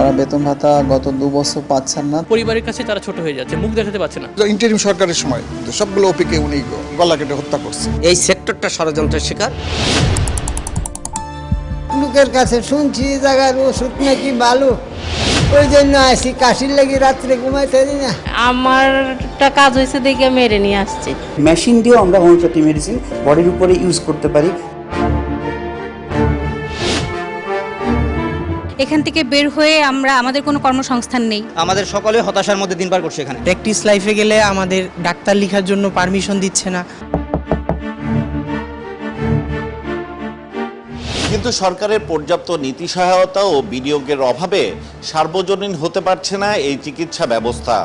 তারা বেতন ভাতা গত 2 বছর পাচ্ছেন না। পরিবারের কাছে তারা ছোট হয়ে যাচ্ছে, মুখ দেখাতে পারছে না। ইন্টারিম সরকারের সময় সবগুলো ওপিকে উনি গলা কেটে হত্যা করছে। এই সেক্টরটা ষড়যন্ত্রের শিকার। লোকের কাছে শুনছি জায়গার ওষুধ নাকি ভালো, ওই জন্য আসি, কাশির লাগি রাত্রে ঘুমাইতে পারি না। আমারটা কাজ হয়েছে দেখে মেরে নিয়ে আসছি। মেশিন দিয়েও আমরা হোমিওপ্যাথি মেডিসিন বডির উপরে ইউজ করতে পারি। এখান থেকে বের হয়ে আমাদের কোনো কর্মসংস্থান নেই। আমাদের সকলে হতাশার মধ্যে দিন পার করছে। এখানে প্র্যাকটিস লাইফে গেলে আমাদের ডাক্তার লেখার জন্য পারমিশন দিচ্ছে না। কিন্তু সরকারের পর্যাপ্ত নীতি সহায়তা ও বিনিয়োগের অভাবে সার্বজনীন হতে পারছে না এই চিকিৎসা ব্যবস্থা।